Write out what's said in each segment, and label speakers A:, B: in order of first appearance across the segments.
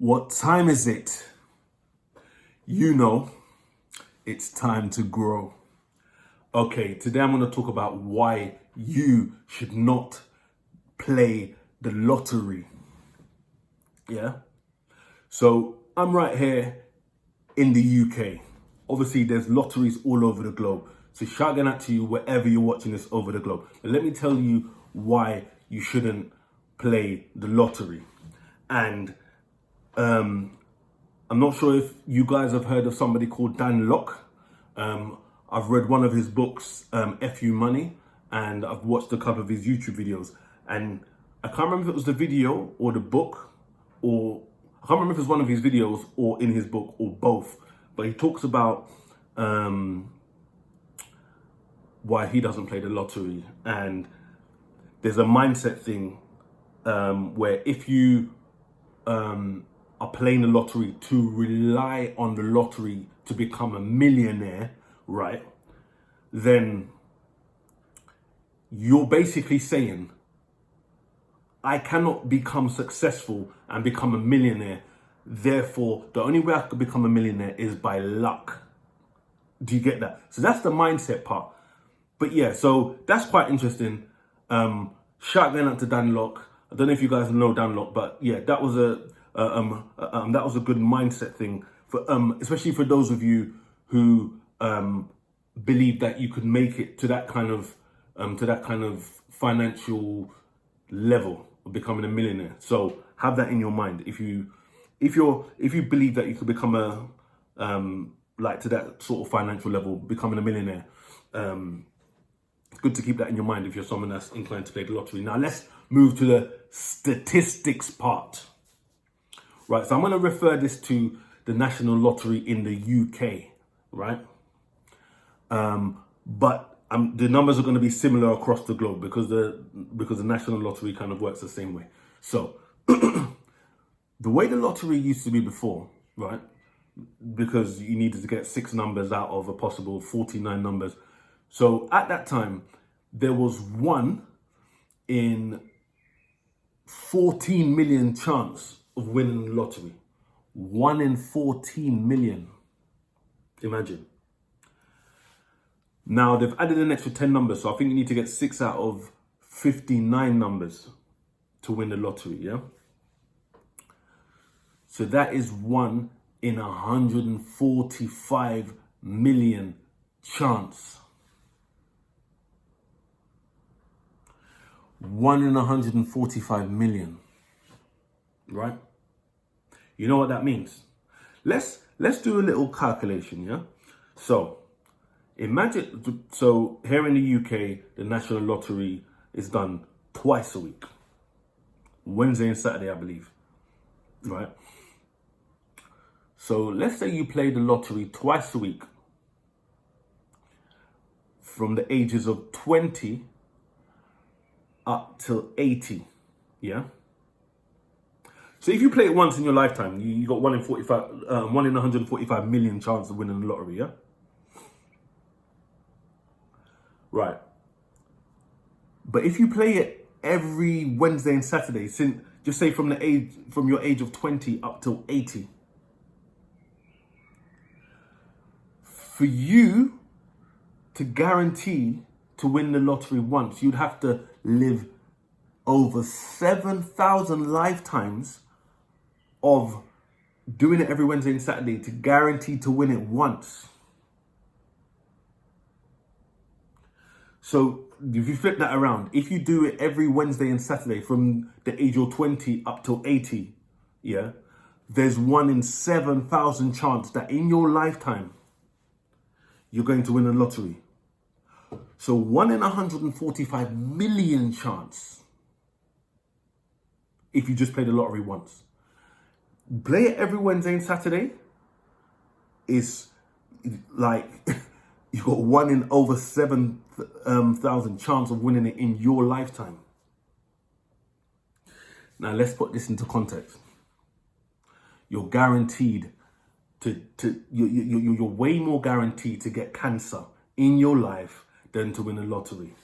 A: What time is it? You know, it's time to grow. Okay, today I'm going to talk about why you should not play the lottery. Yeah? So I'm right here in the UK. Obviously, there's lotteries all over the globe. So shouting out to you wherever you're watching this over the globe. But let me tell you why you shouldn't play the lottery. And I'm not sure if you guys have heard of somebody called Dan Lok. I've read one of his books, FU Money, and I've watched a couple of his YouTube videos. And I can't remember if it was the video or the book, or I can't remember if it was one of his videos or in his book or both. But he talks about why he doesn't play the lottery. And there's a mindset thing where if you are playing the lottery to rely on the lottery to become a millionaire, right? Then you're basically saying, I cannot become successful and become a millionaire. Therefore, the only way I could become a millionaire is by luck. Do you get that? So that's the mindset part. But yeah, so that's quite interesting. Shout out to Dan Lok. I don't know if you guys know Dan Lok, but yeah, that was a good mindset thing for especially for those of you who believe that you could make it to that kind of financial level of becoming a millionaire. So have that in your mind. If you believe that you could become a like to that sort of financial level, becoming a millionaire, it's good to keep that in your mind if you're someone that's inclined to play the lottery. Now let's move to the statistics part. Right, so I'm going to refer this to the National Lottery in the UK, right? But the numbers are going to be similar across the globe because the National Lottery kind of works the same way. So the way the lottery used to be before, right? Because you needed to get 6 numbers out of a possible 49 numbers. So at that time, there was 1 in 14 million chance of winning the lottery. 1 in 14 million. Imagine. Now they've added an extra 10 numbers, so I think you need to get 6 out of 59 numbers to win the lottery, yeah? So that is 1 in 145 million chance. 1 in 145 million. Right? You know what that means? Let's do a little calculation, yeah? So imagine, so here in the UK, the National Lottery is done twice a week. Wednesday and Saturday, I believe. Right? So let's say you play the lottery twice a week from the ages of 20 up till 80, yeah? So if you play it once in your lifetime, you got 1 in 145 million chance of winning the lottery, yeah? Right. But if you play it every Wednesday and Saturday, since just say from your age of 20 up till 80, for you to guarantee to win the lottery once, you'd have to live over 7,000 lifetimes of doing it every Wednesday and Saturday to guarantee to win it once. So if you flip that around, if you do it every Wednesday and Saturday from the age of 20 up till 80, yeah, there's 1 in 7,000 chance that in your lifetime, you're going to win a lottery. So 1 in 145 million chance if you just play the lottery once. Play it every Wednesday and Saturday is like you got 1 in over 7,000 chance of winning it in your lifetime. Now let's put this into context. You're guaranteed you're way more guaranteed to get cancer in your life than to win a lottery.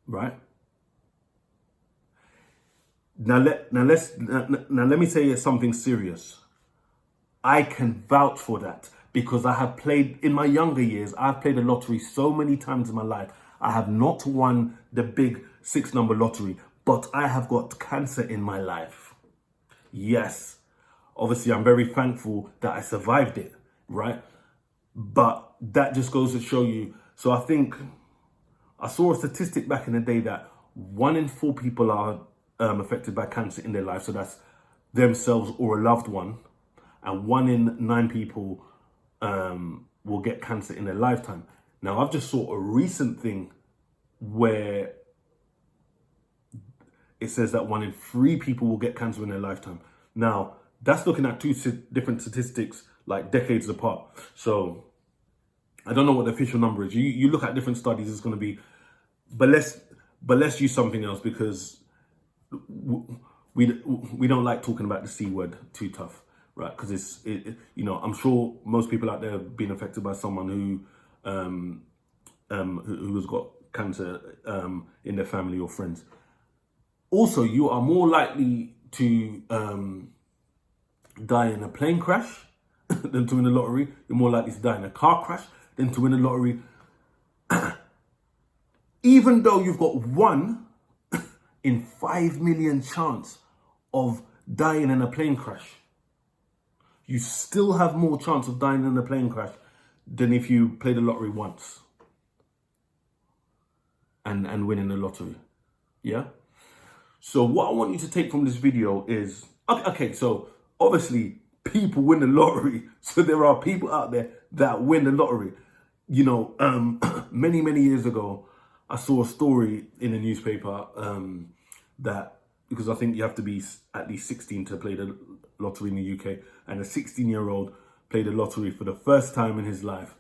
A: Right? let me say something serious. I can vouch for that because I have played in my younger years. I've played the lottery so many times in my life. I have not won the big 6-number lottery, but I have got cancer in my life. Yes, obviously I'm very thankful that I survived it, right? But that just goes to show you. So I think I saw a statistic back in the day that 1 in 4 people are affected by cancer in their life. So that's themselves or a loved one. And 1 in 9 people will get cancer in their lifetime. Now, I've just saw a recent thing where it says that 1 in 3 people will get cancer in their lifetime. Now, that's looking at 2 different statistics, like decades apart. So I don't know what the official number is. You look at different studies, it's going to be, but let's use something else because we don't like talking about the C word too tough, right? Because I'm sure most people out there have been affected by someone who's got cancer in their family or friends. Also, you are more likely to die in a plane crash than to win the lottery. You're more likely to die in a car crash than to win the lottery. Even though you've got 1 in 5 million chance of dying in a plane crash, you still have more chance of dying in a plane crash than if you play the lottery once and winning the lottery. Yeah? So what I want you to take from this video is, okay, so obviously people win the lottery. So there are people out there that win the lottery. You know, many years ago, I saw a story in a newspaper that, because I think you have to be at least 16 to play the lottery in the UK, and a 16-year-old played the lottery for the first time in his life,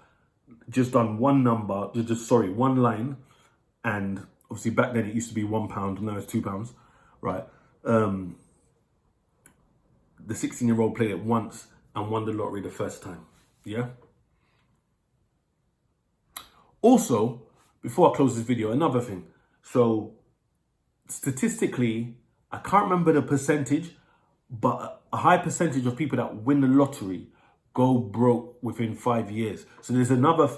A: just done one line, and obviously back then it used to be £1, now it's £2, right? The 16-year-old played it once and won the lottery the first time, yeah? Also, before I close this video, another thing. So statistically, I can't remember the percentage, but a high percentage of people that win the lottery go broke within 5 years. So there's another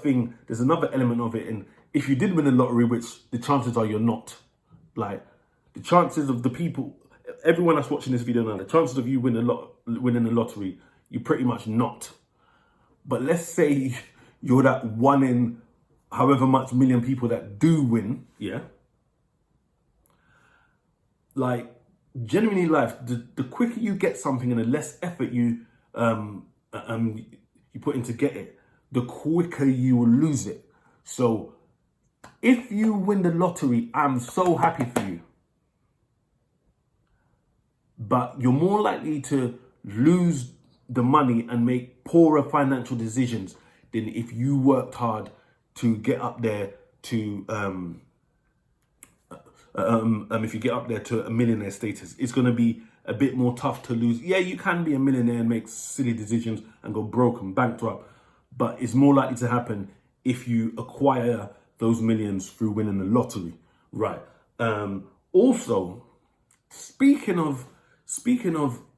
A: element of it. And if you did win the lottery, which the chances are you're not, like the chances of the people, everyone that's watching this video now, the chances of you winning the lottery, you're pretty much not. But let's say you're that 1 in however much million people that do win, yeah? Like, genuinely in life, the quicker you get something and the less effort you put in to get it, the quicker you will lose it. So if you win the lottery, I'm so happy for you. But you're more likely to lose the money and make poorer financial decisions than if you worked hard to get up there to if you get up there to a millionaire status. It's going to be a bit more tough to lose. Yeah, you can be a millionaire and make silly decisions and go broke and bankrupt, but it's more likely to happen if you acquire those millions through winning the lottery, right? Also, speaking of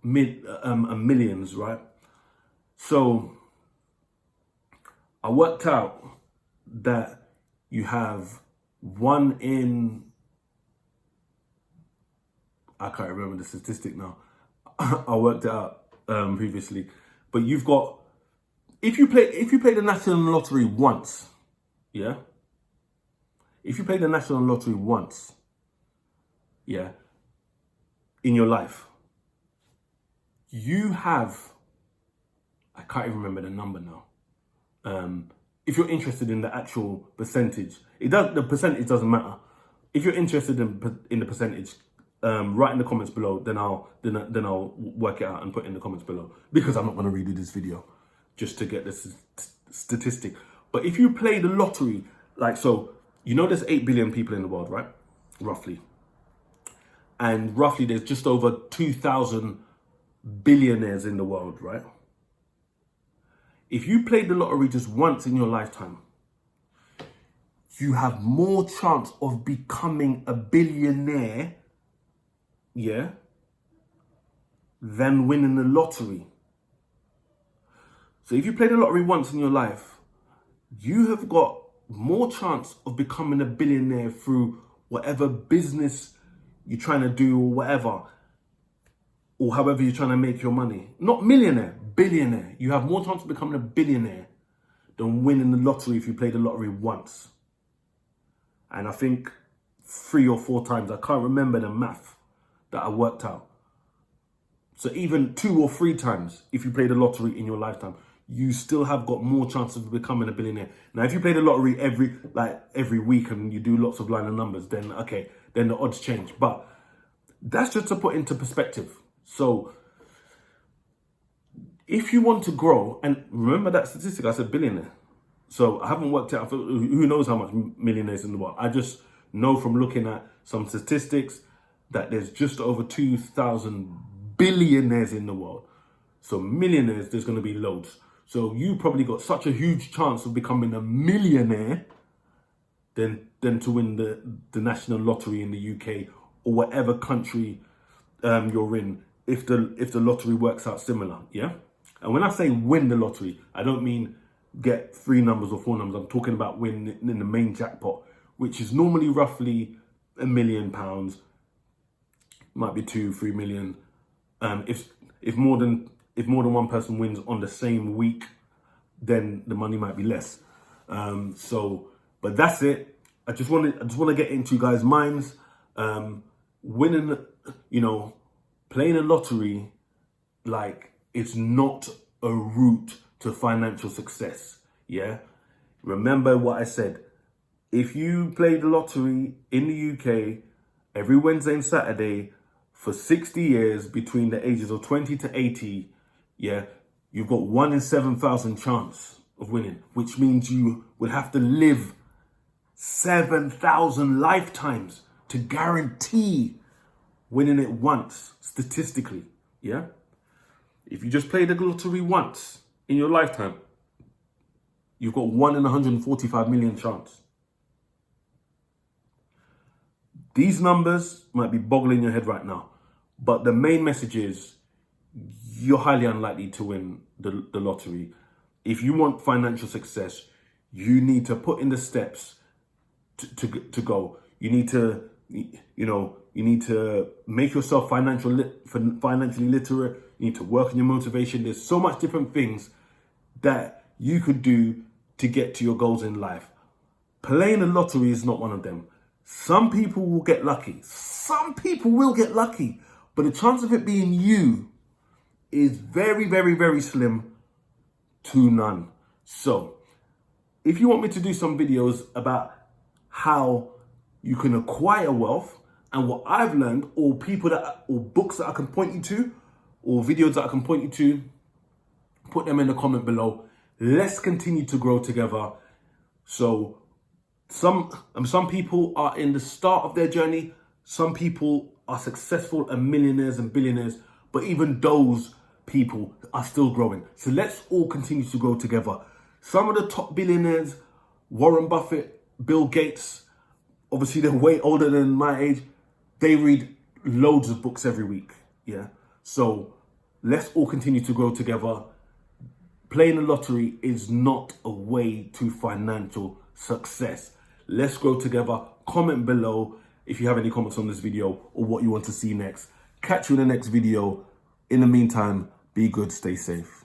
A: millions, right? So I worked out that you have 1 in, I can't remember the statistic now. I worked it out previously, but you've got, if you play the national lottery once, yeah. If you play the national lottery once, yeah, in your life, you have, I can't even remember the number now. If you're interested in the actual percentage, the percentage doesn't matter. If you're interested in the percentage, write in the comments below. Then I'll work it out and put in the comments below, because I'm not going to redo this video just to get this statistic. But if you play the lottery, like, so you know there's 8 billion people in the world, right? Roughly. And roughly there's just over 2,000 billionaires in the world, right? If you played the lottery just once in your lifetime, you have more chance of becoming a billionaire, yeah, than winning the lottery. So if you play the lottery once in your life, you have got more chance of becoming a billionaire through whatever business you're trying to do or whatever, or however you're trying to make your money. Not millionaire, billionaire. You have more chance of becoming a billionaire than winning the lottery if you play the lottery once. And I think 3 or 4 times, I can't remember the math that I worked out. So even 2 or 3 times, if you play the lottery in your lifetime, you still have got more chances of becoming a billionaire. Now, if you play the lottery every week and you do lots of line of numbers, then okay, then the odds change. But that's just to put into perspective. So if you want to grow, and remember that statistic, I said billionaire. So I haven't worked out, who knows how much millionaires in the world. I just know from looking at some statistics that there's just over 2,000 billionaires in the world. So millionaires, there's going to be loads. So you probably got such a huge chance of becoming a millionaire than to win the national lottery in the UK or whatever country you're in, if the lottery works out similar, yeah? And when I say win the lottery, I don't mean get 3 numbers or 4 numbers. I'm talking about win in the main jackpot, which is normally roughly £1 million, might be 2-3 million. If more than one person wins on the same week, then the money might be less. But that's it. I just want to get into you guys' minds. Winning, playing a lottery, like, it's not a route to financial success. Yeah. Remember what I said. If you play the lottery in the UK every Wednesday and Saturday for 60 years between the ages of 20 to 80, yeah, you've got 1 in 7,000 chance of winning, which means you would have to live 7,000 lifetimes to guarantee winning it once, statistically, yeah? If you just play the lottery once in your lifetime, you've got 1 in 145 million chance. These numbers might be boggling your head right now, but the main message is you're highly unlikely to win the lottery. If you want financial success, you need to put in the steps to go. You need to, you need to make yourself financially literate. You need to work on your motivation. There's so much different things that you could do to get to your goals in life. Playing the lottery is not one of them. Some people will get lucky. Some people will get lucky. But the chance of it being you is very, very, very slim to none. So if you want me to do some videos about how you can acquire wealth and what I've learned, or books that I can point you to, or videos that I can point you to, put them in the comment below. Let's continue to grow together. So some people are in the start of their journey. Some people are successful and millionaires and billionaires, but even those people are still growing. So let's all continue to grow together. Some of the top billionaires, Warren Buffett, Bill Gates, obviously they're way older than my age. They read loads of books every week. Yeah. So let's all continue to grow together. Playing the lottery is not a way to financial success. Let's grow together. Comment below if you have any comments on this video or what you want to see next. Catch you in the next video. In the meantime, be good, stay safe.